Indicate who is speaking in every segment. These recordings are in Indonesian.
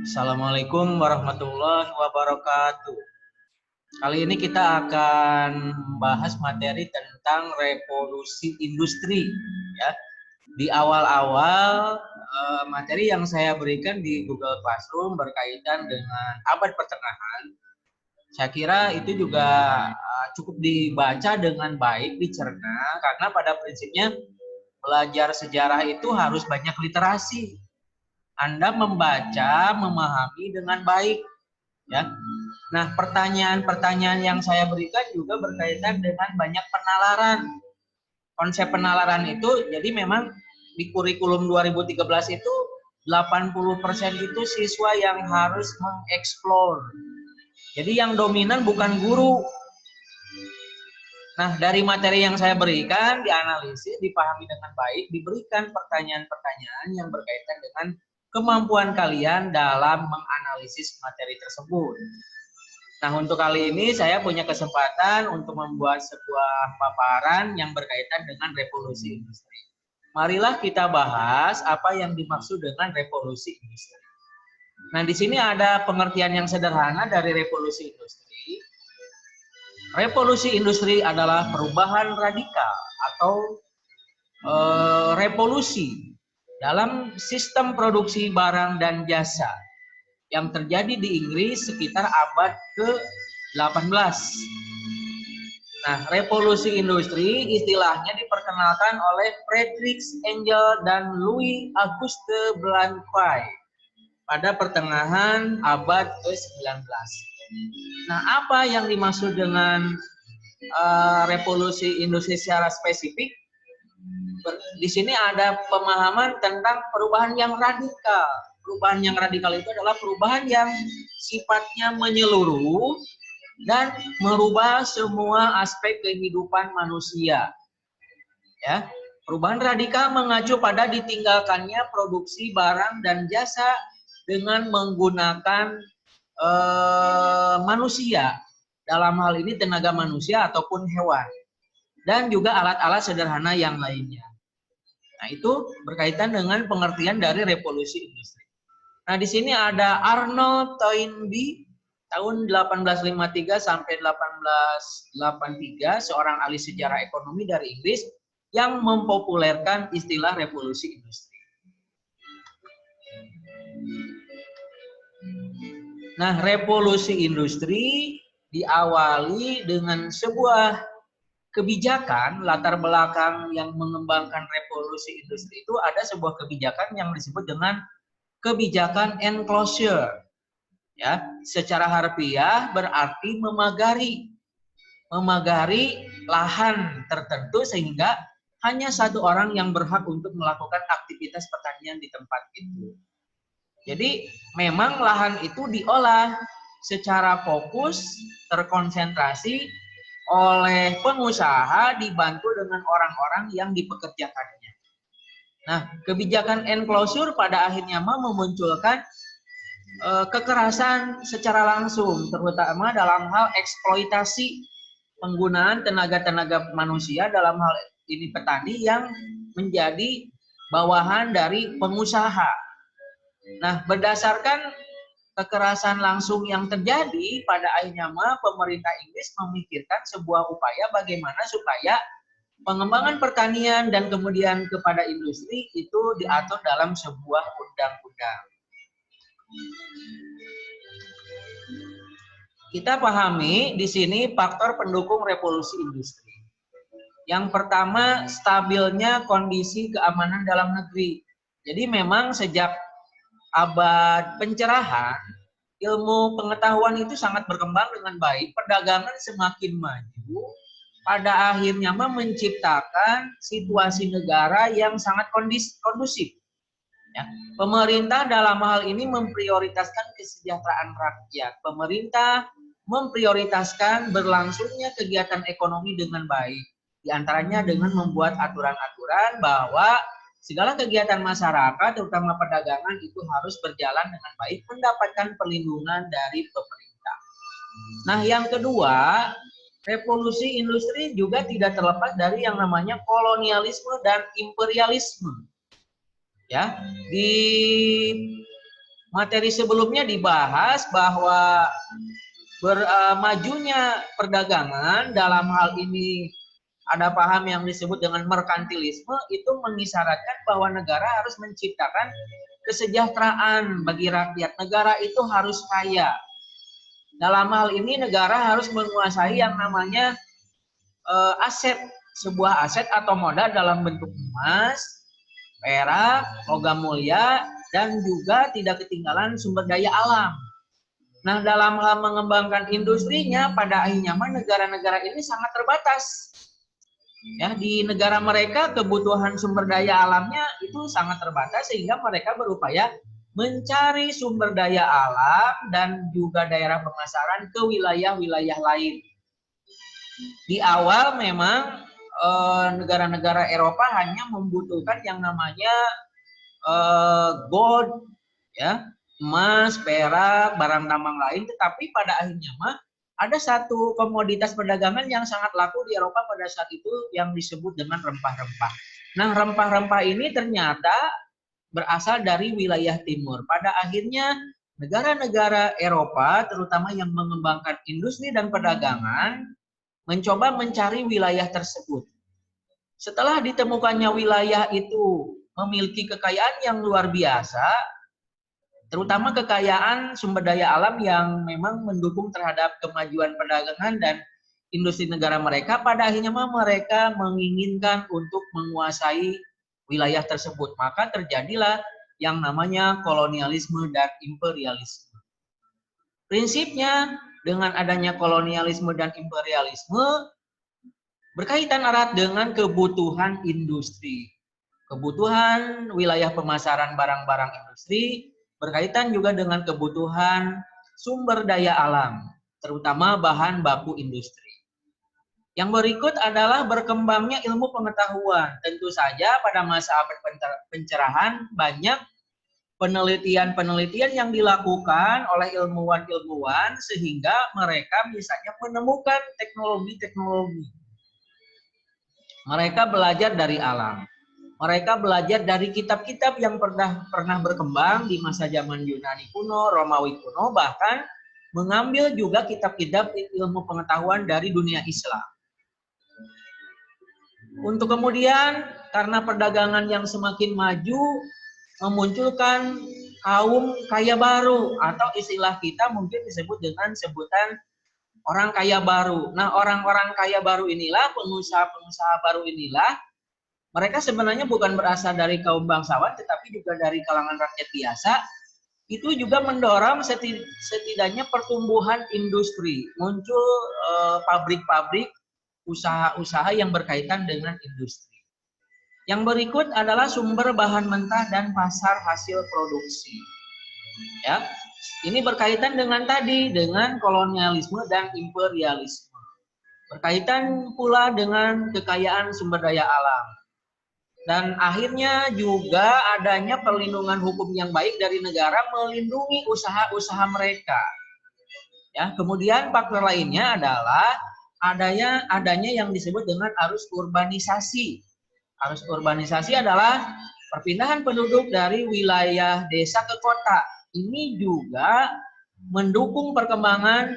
Speaker 1: Assalamualaikum warahmatullahi wabarakatuh. Kali ini kita akan membahas materi tentang revolusi industri. Ya, di awal-awal materi yang saya berikan di Google Classroom berkaitan dengan abad pertengahan, saya kira itu juga cukup dibaca dengan baik, dicerna, karena pada prinsipnya belajar sejarah itu harus banyak literasi. Anda membaca, memahami dengan baik, ya. Nah, pertanyaan-pertanyaan yang saya berikan juga berkaitan dengan banyak penalaran. Konsep penalaran itu, jadi memang di kurikulum 2013 itu 80% itu siswa yang harus mengeksplor. Jadi yang dominan bukan guru. Nah, dari materi yang saya berikan, dianalisis, dipahami dengan baik, diberikan pertanyaan-pertanyaan yang berkaitan dengan kemampuan kalian dalam menganalisis materi tersebut. Nah, untuk kali ini saya punya kesempatan untuk membuat sebuah paparan yang berkaitan dengan revolusi industri. Marilah kita bahas apa yang dimaksud dengan revolusi industri. Nah, di sini ada pengertian yang sederhana dari revolusi industri. Revolusi industri adalah perubahan radikal atau revolusi dalam sistem produksi barang dan jasa yang terjadi di Inggris sekitar abad ke-18. Nah, revolusi industri istilahnya diperkenalkan oleh Friedrich Engels dan Louis Auguste Blanquy pada pertengahan abad ke-19. Nah, apa yang dimaksud dengan revolusi industri secara spesifik? Di sini ada pemahaman tentang perubahan yang radikal. Perubahan yang radikal itu adalah perubahan yang sifatnya menyeluruh dan merubah semua aspek kehidupan manusia. Ya, perubahan radikal mengacu pada ditinggalkannya produksi barang dan jasa dengan menggunakan manusia. Dalam hal ini tenaga manusia ataupun hewan. Dan juga alat-alat sederhana yang lainnya. Nah, itu berkaitan dengan pengertian dari revolusi industri. Nah, di sini ada Arnold Toynbee tahun 1853 sampai 1883, seorang ahli sejarah ekonomi dari Inggris yang mempopulerkan istilah revolusi industri. Nah, revolusi industri diawali dengan sebuah kebijakan. Latar belakang yang mengembangkan revolusi industri itu ada sebuah kebijakan yang disebut dengan kebijakan enclosure. Ya, secara harfiah berarti memagari lahan tertentu sehingga hanya satu orang yang berhak untuk melakukan aktivitas pertanian di tempat itu. Jadi memang lahan itu diolah secara fokus, terkonsentrasi oleh pengusaha dibantu dengan orang-orang yang dipekerjakannya. Nah, kebijakan enclosure pada akhirnya memunculkan kekerasan secara langsung, terutama dalam hal eksploitasi penggunaan tenaga-tenaga manusia, dalam hal ini petani yang menjadi bawahan dari pengusaha. Nah, berdasarkan kekerasan langsung yang terjadi, pada akhirnya pemerintah Inggris memikirkan sebuah upaya bagaimana supaya pengembangan pertanian dan kemudian kepada industri itu diatur dalam sebuah undang-undang. Kita pahami di sini faktor pendukung revolusi industri. Yang pertama, stabilnya kondisi keamanan dalam negeri. Jadi memang sejak abad pencerahan, ilmu pengetahuan itu sangat berkembang dengan baik, perdagangan semakin maju, pada akhirnya menciptakan situasi negara yang sangat kondusif. Ya. Pemerintah dalam hal ini memprioritaskan kesejahteraan rakyat. Pemerintah memprioritaskan berlangsungnya kegiatan ekonomi dengan baik. Di antaranya dengan membuat aturan-aturan bahwa segala kegiatan masyarakat, terutama perdagangan, itu harus berjalan dengan baik, mendapatkan perlindungan dari pemerintah. Nah, yang kedua, revolusi industri juga tidak terlepas dari yang namanya kolonialisme dan imperialisme. Ya, di materi sebelumnya dibahas bahwa majunya perdagangan dalam hal ini ada paham yang disebut dengan merkantilisme itu mengisyaratkan bahwa negara harus menciptakan kesejahteraan bagi rakyat. Negara itu harus kaya. Dalam hal ini negara harus menguasai yang namanya aset, sebuah aset atau modal dalam bentuk emas, perak, logam mulia, dan juga tidak ketinggalan sumber daya alam. Nah, dalam hal mengembangkan industrinya, pada akhirnya negara-negara ini sangat terbatas. Ya, di negara mereka kebutuhan sumber daya alamnya itu sangat terbatas sehingga mereka berupaya mencari sumber daya alam dan juga daerah pemasaran ke wilayah-wilayah lain. Di awal memang negara-negara Eropa hanya membutuhkan yang namanya gold, ya, emas, perak, barang tambang lain, tetapi pada akhirnya ada satu komoditas perdagangan yang sangat laku di Eropa pada saat itu yang disebut dengan rempah-rempah. Nah, rempah-rempah ini ternyata berasal dari wilayah timur. Pada akhirnya negara-negara Eropa, terutama yang mengembangkan industri dan perdagangan, mencoba mencari wilayah tersebut. Setelah ditemukannya wilayah itu memiliki kekayaan yang luar biasa, terutama kekayaan sumber daya alam yang memang mendukung terhadap kemajuan perdagangan dan industri negara mereka, pada akhirnya mereka menginginkan untuk menguasai wilayah tersebut. Maka terjadilah yang namanya kolonialisme dan imperialisme. Prinsipnya, dengan adanya kolonialisme dan imperialisme berkaitan erat dengan kebutuhan industri. Kebutuhan wilayah pemasaran barang-barang industri berkaitan juga dengan kebutuhan sumber daya alam, terutama bahan baku industri. Yang berikut adalah berkembangnya ilmu pengetahuan. Tentu saja pada masa abad pencerahan banyak penelitian-penelitian yang dilakukan oleh ilmuwan-ilmuwan sehingga mereka misalnya menemukan teknologi-teknologi. Mereka belajar dari alam. Mereka belajar dari kitab-kitab yang pernah berkembang di masa zaman Yunani kuno, Romawi kuno, bahkan mengambil juga kitab-kitab ilmu pengetahuan dari dunia Islam. Untuk kemudian karena perdagangan yang semakin maju memunculkan kaum kaya baru atau istilah kita mungkin disebut dengan sebutan orang kaya baru. Nah, orang-orang kaya baru inilah, pengusaha-pengusaha baru inilah, mereka sebenarnya bukan berasal dari kaum bangsawan tetapi juga dari kalangan rakyat biasa. Itu juga mendorong setidaknya pertumbuhan industri, muncul pabrik-pabrik, usaha-usaha yang berkaitan dengan industri. Yang berikut adalah sumber bahan mentah dan pasar hasil produksi. Ya, ini berkaitan dengan tadi, dengan kolonialisme dan imperialisme. Berkaitan pula dengan kekayaan sumber daya alam. Dan akhirnya juga adanya perlindungan hukum yang baik dari negara melindungi usaha-usaha mereka. Ya, kemudian faktor lainnya adalah adanya yang disebut dengan arus urbanisasi. Arus urbanisasi adalah perpindahan penduduk dari wilayah desa ke kota. Ini juga mendukung perkembangan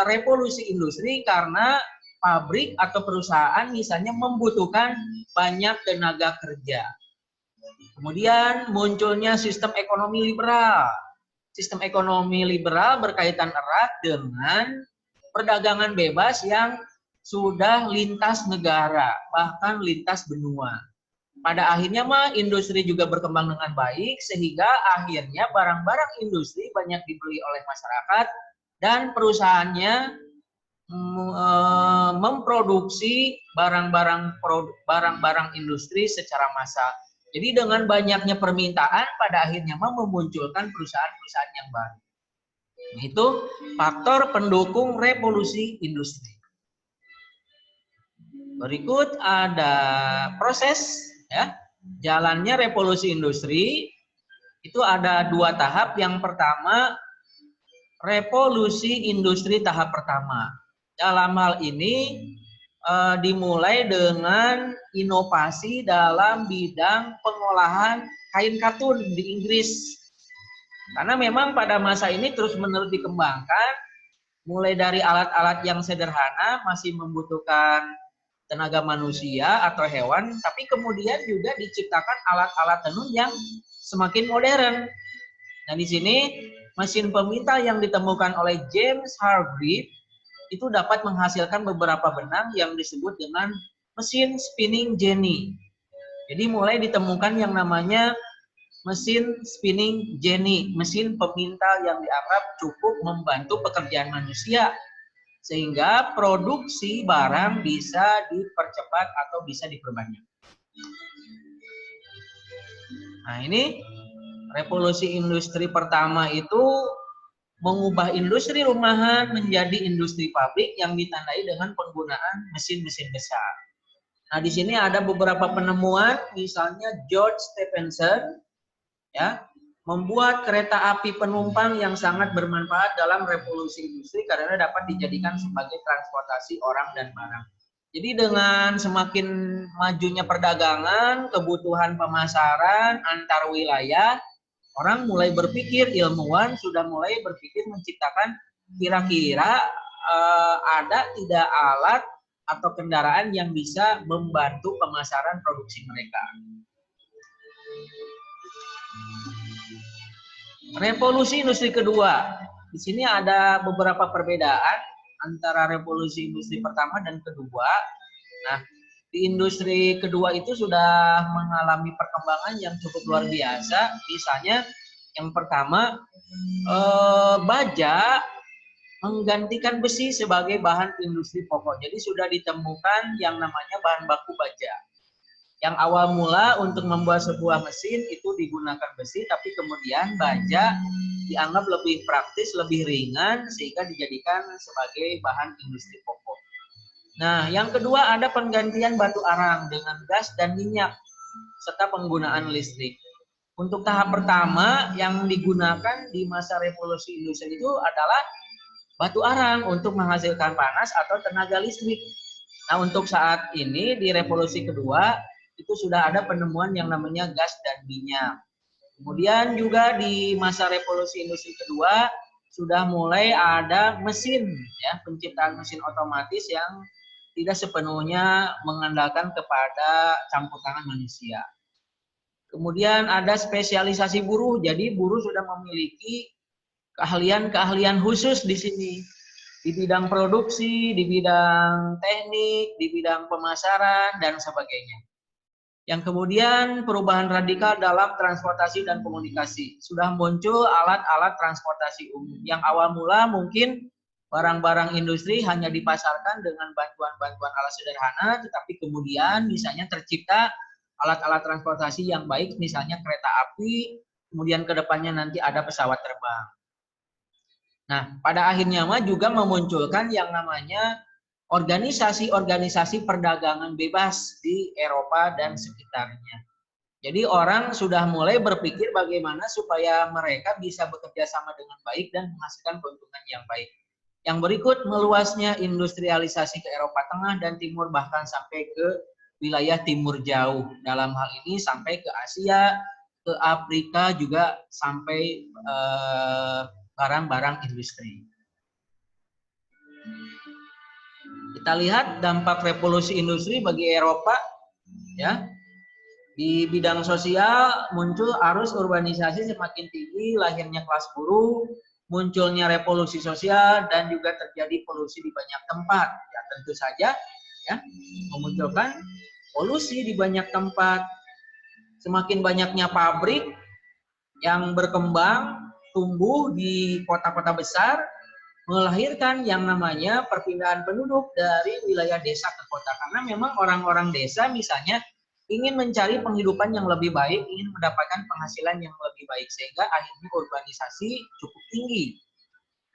Speaker 1: revolusi industri karena pabrik atau perusahaan misalnya membutuhkan banyak tenaga kerja. Kemudian munculnya sistem ekonomi liberal. Sistem ekonomi liberal berkaitan erat dengan perdagangan bebas yang sudah lintas negara, bahkan lintas benua. Pada akhirnya industri juga berkembang dengan baik sehingga akhirnya barang-barang industri banyak dibeli oleh masyarakat dan perusahaannya memproduksi barang-barang industri secara massal. Jadi dengan banyaknya permintaan pada akhirnya memunculkan perusahaan-perusahaan yang baru. Itu faktor pendukung revolusi industri. Berikut ada proses ya, jalannya revolusi industri. Itu ada 2 tahap. Yang pertama, revolusi industri tahap pertama. Dalam hal ini dimulai dengan inovasi dalam bidang pengolahan kain katun di Inggris. Karena memang pada masa ini terus-menerus dikembangkan, mulai dari alat-alat yang sederhana masih membutuhkan tenaga manusia atau hewan, tapi kemudian juga diciptakan alat-alat tenun yang semakin modern. Nah, di sini mesin pemintal yang ditemukan oleh James Hargreaves itu dapat menghasilkan beberapa benang yang disebut dengan mesin spinning jenny. Jadi mulai ditemukan yang namanya mesin spinning jenny, mesin pemintal yang dianggap cukup membantu pekerjaan manusia sehingga produksi barang bisa dipercepat atau bisa diperbanyak. Nah, ini revolusi industri pertama itu mengubah industri rumahan menjadi industri pabrik yang ditandai dengan penggunaan mesin-mesin besar. Nah, di sini ada beberapa penemuan, misalnya George Stephenson ya, membuat kereta api penumpang yang sangat bermanfaat dalam revolusi industri karena dapat dijadikan sebagai transportasi orang dan barang. Jadi dengan semakin majunya perdagangan, kebutuhan pemasaran antar wilayah, orang mulai berpikir, ilmuwan sudah mulai berpikir menciptakan kira-kira ada tidak alat atau kendaraan yang bisa membantu pemasaran produksi mereka. Revolusi industri kedua. Di sini ada beberapa perbedaan antara revolusi industri pertama dan kedua. Nah, di industri kedua itu sudah mengalami perkembangan yang cukup luar biasa. Misalnya yang pertama, baja menggantikan besi sebagai bahan industri pokok. Jadi sudah ditemukan yang namanya bahan baku baja. Yang awal mula untuk membuat sebuah mesin itu digunakan besi, tapi kemudian baja dianggap lebih praktis, lebih ringan, sehingga dijadikan sebagai bahan industri pokok. Nah, yang kedua ada penggantian batu arang dengan gas dan minyak, serta penggunaan listrik. Untuk tahap pertama yang digunakan di masa revolusi industri itu adalah batu arang untuk menghasilkan panas atau tenaga listrik. Nah, untuk saat ini di revolusi kedua itu sudah ada penemuan yang namanya gas dan minyak. Kemudian juga di masa revolusi industri kedua sudah mulai ada mesin, ya, penciptaan mesin otomatis yang tidak sepenuhnya mengandalkan kepada campur tangan manusia. Kemudian ada spesialisasi buruh, jadi buruh sudah memiliki keahlian-keahlian khusus di sini. Di bidang produksi, di bidang teknik, di bidang pemasaran, dan sebagainya. Yang kemudian perubahan radikal dalam transportasi dan komunikasi. Sudah muncul alat-alat transportasi umum. Yang awal mula mungkin barang-barang industri hanya dipasarkan dengan bantuan-bantuan alat sederhana, tetapi kemudian misalnya tercipta alat-alat transportasi yang baik, misalnya kereta api, kemudian ke depannya nanti ada pesawat terbang. Nah, pada akhirnya juga memunculkan yang namanya organisasi-organisasi perdagangan bebas di Eropa dan sekitarnya. Jadi orang sudah mulai berpikir bagaimana supaya mereka bisa bekerja sama dengan baik dan menghasilkan keuntungan yang baik. Yang berikut meluasnya industrialisasi ke Eropa Tengah dan Timur, bahkan sampai ke wilayah timur jauh. Dalam hal ini sampai ke Asia, ke Afrika, juga sampai barang-barang industri. Kita lihat dampak revolusi industri bagi Eropa, ya. Di bidang sosial muncul arus urbanisasi semakin tinggi, lahirnya kelas buruh, munculnya revolusi sosial, dan juga terjadi polusi di banyak tempat. Ya, tentu saja ya, memunculkan polusi di banyak tempat. Semakin banyaknya pabrik yang berkembang, tumbuh di kota-kota besar, melahirkan yang namanya perpindahan penduduk dari wilayah desa ke kota. Karena memang orang-orang desa misalnya ingin mencari penghidupan yang lebih baik, ingin mendapatkan penghasilan yang lebih baik, sehingga akhirnya urbanisasi cukup tinggi.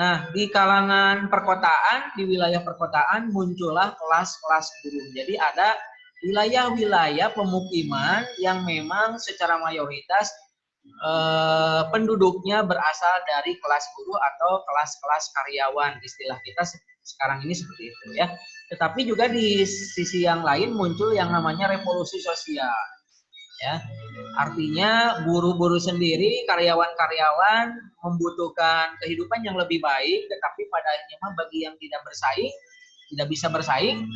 Speaker 1: Nah, di kalangan perkotaan, di wilayah perkotaan muncullah kelas-kelas buruh. Jadi ada wilayah-wilayah pemukiman yang memang secara mayoritas penduduknya berasal dari kelas buruh atau kelas-kelas karyawan, istilah kita sekarang ini seperti itu ya. Tetapi juga di sisi yang lain muncul yang namanya revolusi sosial. Ya, artinya buruh-buruh sendiri, karyawan-karyawan membutuhkan kehidupan yang lebih baik, tetapi pada akhirnya bagi yang tidak bersaing, tidak bisa bersaing,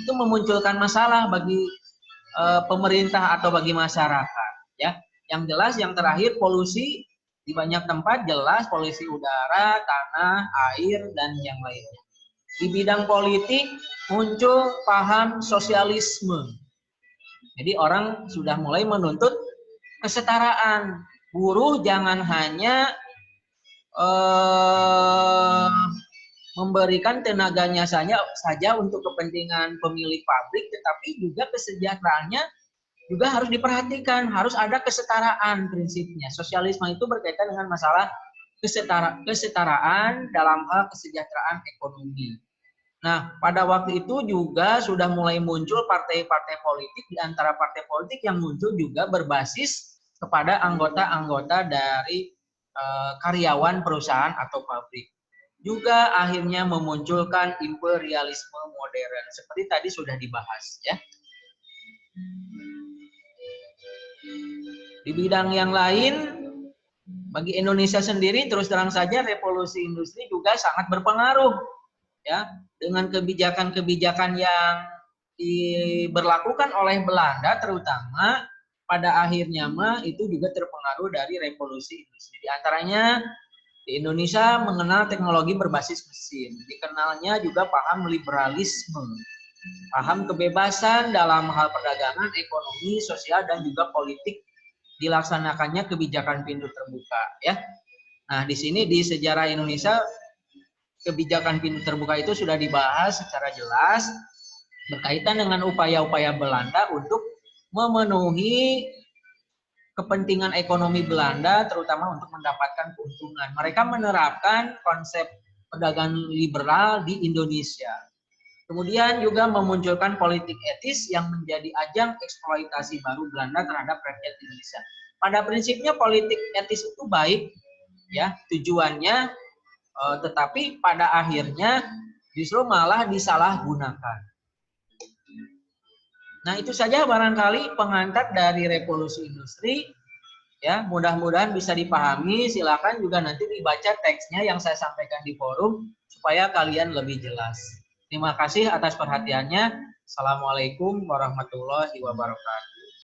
Speaker 1: itu memunculkan masalah bagi pemerintah atau bagi masyarakat. Ya, yang jelas yang terakhir polusi di banyak tempat jelas polusi udara, tanah, air dan yang lainnya. Di bidang politik muncul paham sosialisme. Jadi orang sudah mulai menuntut kesetaraan. Buruh jangan hanya memberikan tenaganya saja untuk kepentingan pemilik pabrik, tetapi juga kesejahteraannya juga harus diperhatikan. Harus ada kesetaraan prinsipnya. Sosialisme itu berkaitan dengan masalah kesetaraan dalam hal kesejahteraan ekonomi. Nah, pada waktu itu juga sudah mulai muncul partai-partai politik, di antara partai politik yang muncul juga berbasis kepada anggota-anggota dari karyawan perusahaan atau pabrik. Juga akhirnya memunculkan imperialisme modern, seperti tadi sudah dibahas ya. Di bidang yang lain, bagi Indonesia sendiri terus terang saja revolusi industri juga sangat berpengaruh ya, dengan kebijakan-kebijakan yang diberlakukan oleh Belanda terutama pada akhirnya itu juga terpengaruh dari revolusi industri. Di antaranya di Indonesia mengenal teknologi berbasis mesin, dikenalnya juga paham liberalisme, paham kebebasan dalam hal perdagangan, ekonomi, sosial dan juga politik, dilaksanakannya kebijakan pintu terbuka ya. Nah, di sini di sejarah Indonesia kebijakan pintu terbuka itu sudah dibahas secara jelas berkaitan dengan upaya-upaya Belanda untuk memenuhi kepentingan ekonomi Belanda, terutama untuk mendapatkan keuntungan. Mereka menerapkan konsep perdagangan liberal di Indonesia. Kemudian juga memunculkan politik etis yang menjadi ajang eksploitasi baru Belanda terhadap rakyat Indonesia. Pada prinsipnya politik etis itu baik, ya tujuannya, tetapi pada akhirnya justru malah disalahgunakan. Nah, itu saja barangkali pengantar dari revolusi industri. Ya, mudah-mudahan bisa dipahami. Silakan juga nanti dibaca teksnya yang saya sampaikan di forum supaya kalian lebih jelas. Terima kasih atas perhatiannya. Assalamualaikum warahmatullahi wabarakatuh.